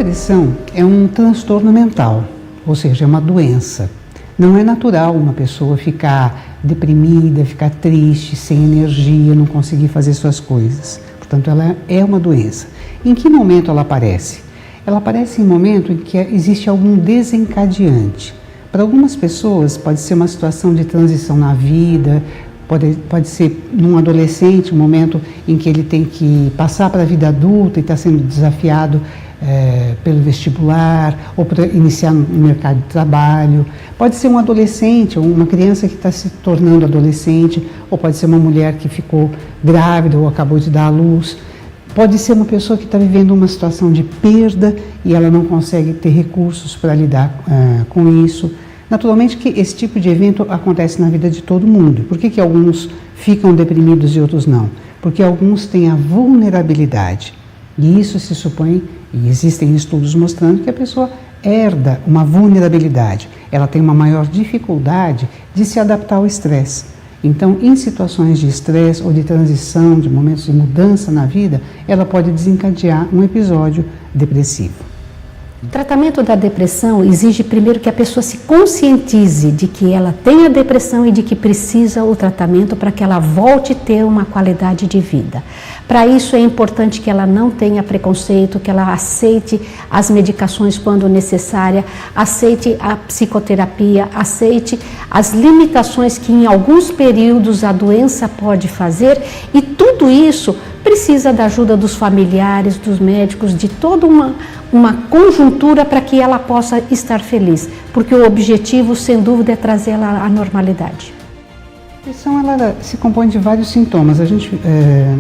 depressão é um transtorno mental, ou seja, é uma doença. Não é natural uma pessoa ficar deprimida, ficar triste, sem energia, não conseguir fazer suas coisas. Portanto, ela é uma doença. Em que momento ela aparece? Ela aparece em momento em que existe algum desencadeante. Para algumas pessoas pode ser uma situação de transição na vida, pode ser num adolescente, um momento em que ele tem que passar para a vida adulta e está sendo desafiado pelo vestibular ou para iniciar no mercado de trabalho. Pode ser um adolescente ou uma criança que está se tornando adolescente, ou pode ser uma mulher que ficou grávida ou acabou de dar à luz. Pode ser uma pessoa que está vivendo uma situação de perda e ela não consegue ter recursos para lidar com isso. Naturalmente que esse tipo de evento acontece na vida de todo mundo. Por que alguns ficam deprimidos e outros não? Porque alguns têm a vulnerabilidade. E isso se supõe, e existem estudos mostrando que a pessoa herda uma vulnerabilidade. Ela tem uma maior dificuldade de se adaptar ao estresse. Então, em situações de estresse ou de transição, de momentos de mudança na vida, ela pode desencadear um episódio depressivo. O tratamento da depressão exige primeiro que a pessoa se conscientize de que ela tem a depressão e de que precisa o tratamento para que ela volte a ter uma qualidade de vida. Para isso é importante que ela não tenha preconceito, que ela aceite as medicações quando necessária, aceite a psicoterapia, aceite as limitações que em alguns períodos a doença pode fazer, e tudo isso precisa da ajuda dos familiares, dos médicos, de toda uma conjuntura para que ela possa estar feliz, porque o objetivo, sem dúvida, é trazer ela à normalidade. A depressão ela se compõe de vários sintomas. A gente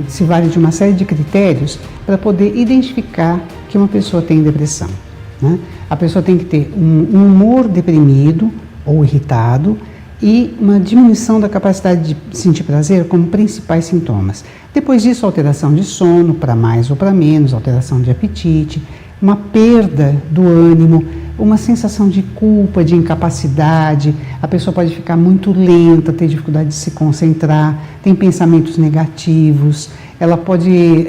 se vale de uma série de critérios para poder identificar que uma pessoa tem depressão, né? A pessoa tem que ter um humor deprimido ou irritado e uma diminuição da capacidade de sentir prazer como principais sintomas. Depois disso, alteração de sono, para mais ou para menos, alteração de apetite, uma perda do ânimo, uma sensação de culpa, de incapacidade, a pessoa pode ficar muito lenta, ter dificuldade de se concentrar, tem pensamentos negativos, ela pode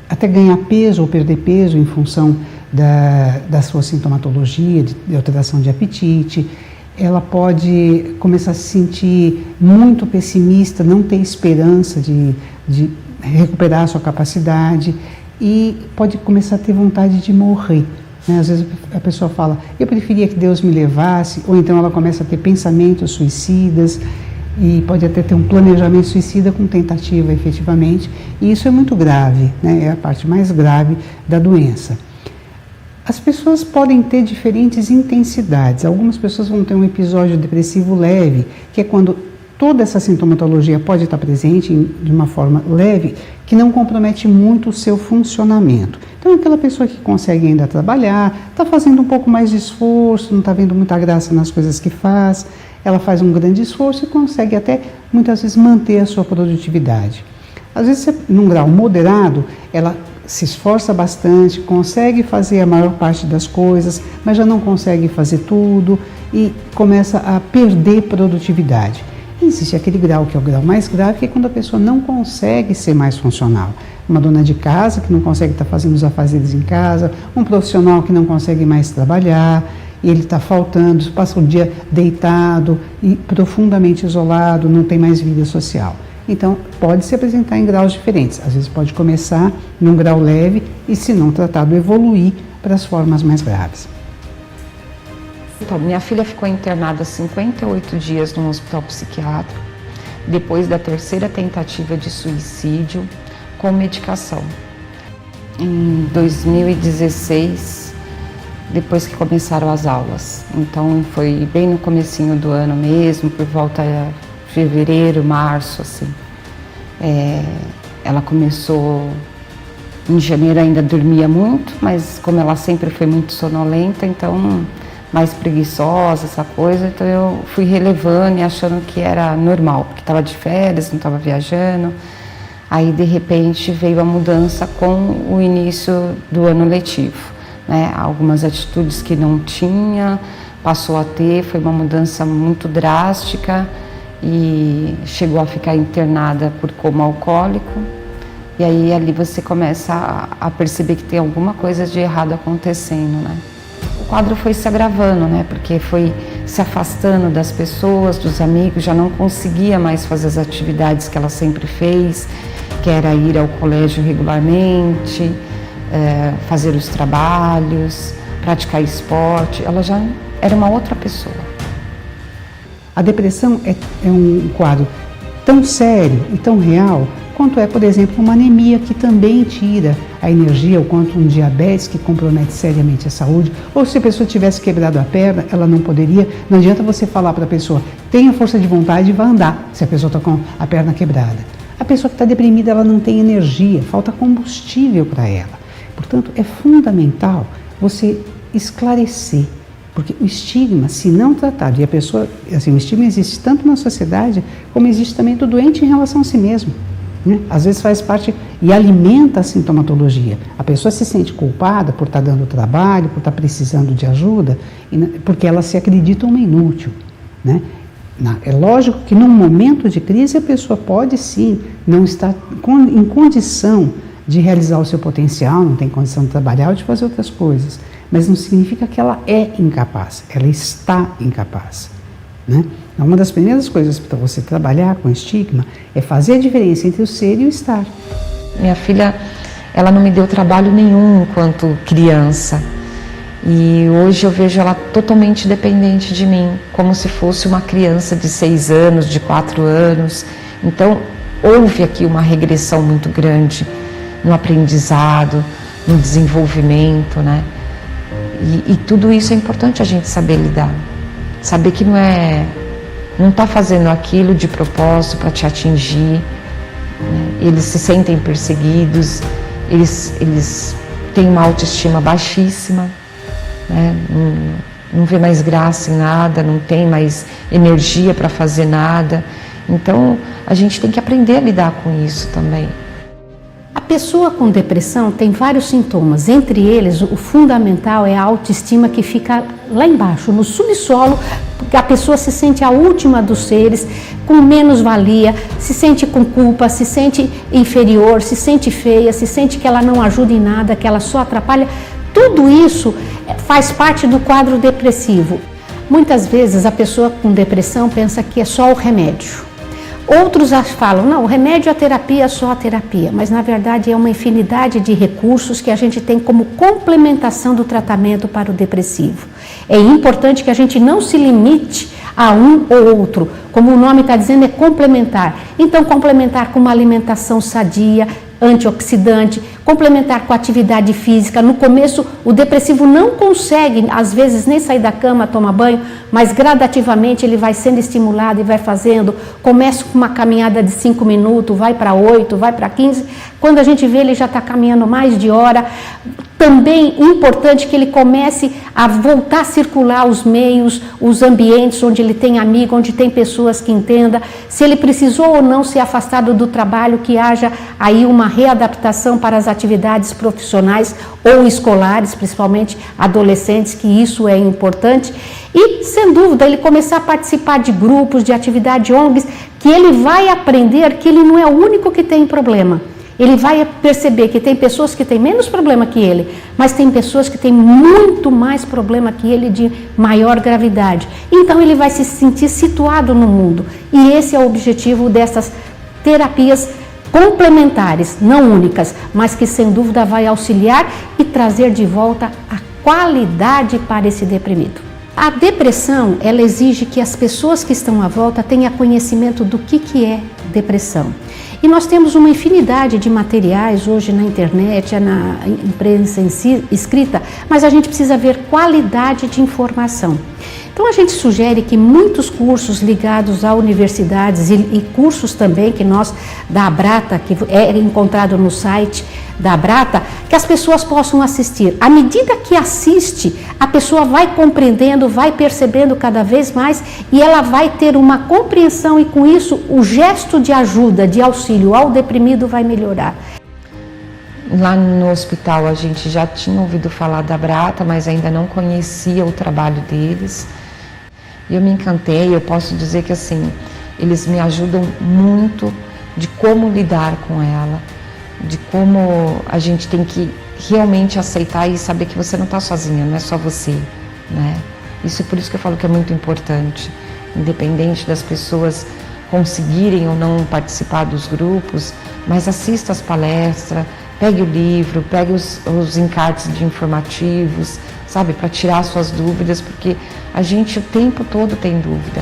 até ganhar peso ou perder peso em função da sua sintomatologia, de alteração de apetite. Ela pode começar a se sentir muito pessimista, não ter esperança de recuperar a sua capacidade e pode começar a ter vontade de morrer, né? Às vezes a pessoa fala, eu preferia que Deus me levasse, ou então ela começa a ter pensamentos suicidas e pode até ter um planejamento suicida com tentativa efetivamente, e isso é muito grave, né? É a parte mais grave da doença. As pessoas podem ter diferentes intensidades. Algumas pessoas vão ter um episódio depressivo leve, que é quando toda essa sintomatologia pode estar presente de uma forma leve, que não compromete muito o seu funcionamento. Então, é aquela pessoa que consegue ainda trabalhar, está fazendo um pouco mais de esforço, não está vendo muita graça nas coisas que faz, ela faz um grande esforço e consegue até, muitas vezes, manter a sua produtividade. Às vezes, num grau moderado, ela se esforça bastante, consegue fazer a maior parte das coisas, mas já não consegue fazer tudo e começa a perder produtividade. E existe aquele grau que é o grau mais grave, que é quando a pessoa não consegue ser mais funcional. Uma dona de casa que não consegue estar fazendo os afazeres em casa, um profissional que não consegue mais trabalhar, e ele está faltando, passa o dia deitado e profundamente isolado, não tem mais vida social. Então, pode se apresentar em graus diferentes. Às vezes pode começar num grau leve e, se não tratado, evoluir para as formas mais graves. Então, minha filha ficou internada 58 dias num hospital psiquiátrico, depois da terceira tentativa de suicídio com medicação. Em 2016, depois que começaram as aulas. Então, foi bem no comecinho do ano mesmo, por volta de fevereiro, março, assim. Ela começou, em janeiro ainda dormia muito, mas como ela sempre foi muito sonolenta, então mais preguiçosa, essa coisa, então eu fui relevando e achando que era normal, porque estava de férias, não estava viajando. Aí, de repente, veio a mudança com o início do ano letivo, né? Algumas atitudes que não tinha, passou a ter, foi uma mudança muito drástica e chegou a ficar internada por coma alcoólico. E aí ali você começa a perceber que tem alguma coisa de errado acontecendo, né? O quadro foi se agravando, né? Porque foi se afastando das pessoas, dos amigos, já não conseguia mais fazer as atividades que ela sempre fez, que era ir ao colégio regularmente, fazer os trabalhos, praticar esporte. Ela já era uma outra pessoa. A depressão é um quadro tão sério e tão real quanto é, por exemplo, uma anemia que também tira a energia, ou quanto um diabetes que compromete seriamente a saúde, ou se a pessoa tivesse quebrado a perna, ela não poderia. Não adianta você falar para a pessoa, tenha força de vontade e vá andar, se a pessoa está com a perna quebrada. A pessoa que está deprimida, ela não tem energia, falta combustível para ela. Portanto, é fundamental você esclarecer, porque o estigma, se não tratado, e a pessoa, assim, o estigma existe tanto na sociedade, como existe também do doente em relação a si mesmo. Às vezes faz parte e alimenta a sintomatologia. A pessoa se sente culpada por estar dando trabalho, por estar precisando de ajuda, porque ela se acredita uma inútil, né? É lógico que num momento de crise a pessoa pode sim não estar em condição de realizar o seu potencial, não tem condição de trabalhar ou de fazer outras coisas, mas não significa que ela é incapaz, ela está incapaz, né? Uma das primeiras coisas para você trabalhar com estigma é fazer a diferença entre o ser e o estar. Minha filha, ela não me deu trabalho nenhum enquanto criança. E hoje eu vejo ela totalmente dependente de mim, como se fosse uma criança de 6 anos, de 4 anos. Então, houve aqui uma regressão muito grande no aprendizado, no desenvolvimento, né? E tudo isso é importante a gente saber lidar. Saber que não está fazendo aquilo de propósito para te atingir, né? Eles se sentem perseguidos, eles têm uma autoestima baixíssima, né? Não vê mais graça em nada, não tem mais energia para fazer nada. Então a gente tem que aprender a lidar com isso também. A pessoa com depressão tem vários sintomas, entre eles o fundamental é a autoestima que fica lá embaixo, no subsolo, porque a pessoa se sente a última dos seres, com menos valia, se sente com culpa, se sente inferior, se sente feia, se sente que ela não ajuda em nada, que ela só atrapalha. Tudo isso faz parte do quadro depressivo. Muitas vezes a pessoa com depressão pensa que é só o remédio. Outros falam, não, o remédio, a terapia é só a terapia, mas na verdade é uma infinidade de recursos que a gente tem como complementação do tratamento para o depressivo. É importante que a gente não se limite a um ou outro, como o nome está dizendo, é complementar. Então, complementar com uma alimentação sadia, antioxidante, complementar com atividade física. No começo, o depressivo não consegue, às vezes, nem sair da cama, tomar banho, mas gradativamente ele vai sendo estimulado e vai fazendo. Começa com uma caminhada de 5 minutos, vai para 8, vai para 15. Quando a gente vê, ele já está caminhando mais de hora. Também importante que ele comece a voltar a circular os meios, os ambientes onde ele tem amigo, onde tem pessoas que entendam. Se ele precisou ou não ser afastado do trabalho, que haja aí uma readaptação para as atividades profissionais ou escolares, principalmente adolescentes, que isso é importante. E, sem dúvida, ele começar a participar de grupos, de atividade ONGs, que ele vai aprender que ele não é o único que tem problema. Ele vai perceber que tem pessoas que têm menos problema que ele, mas tem pessoas que têm muito mais problema que ele, de maior gravidade. Então ele vai se sentir situado no mundo. E esse é o objetivo dessas terapias complementares, não únicas, mas que sem dúvida vai auxiliar e trazer de volta a qualidade para esse deprimido. A depressão, ela exige que as pessoas que estão à volta tenham conhecimento do que é depressão. E nós temos uma infinidade de materiais hoje na internet, na imprensa em si, escrita, mas a gente precisa ver qualidade de informação. Então a gente sugere que muitos cursos ligados a universidades e cursos também que nós, da Abrata, que é encontrado no site da Abrata, que as pessoas possam assistir. À medida que assiste, a pessoa vai compreendendo, vai percebendo cada vez mais e ela vai ter uma compreensão e com isso o gesto de ajuda, de auxílio ao deprimido vai melhorar. Lá no hospital a gente já tinha ouvido falar da Abrata, mas ainda não conhecia o trabalho deles. E eu me encantei, eu posso dizer que assim, eles me ajudam muito de como lidar com ela. de como a gente tem que realmente aceitar e saber que você não está sozinha, não é só você, né? Isso é por isso que eu falo que é muito importante, independente das pessoas conseguirem ou não participar dos grupos, mas assista as palestras, pegue o livro, pegue os encartes de informativos, sabe, para tirar suas dúvidas, porque a gente o tempo todo tem dúvida.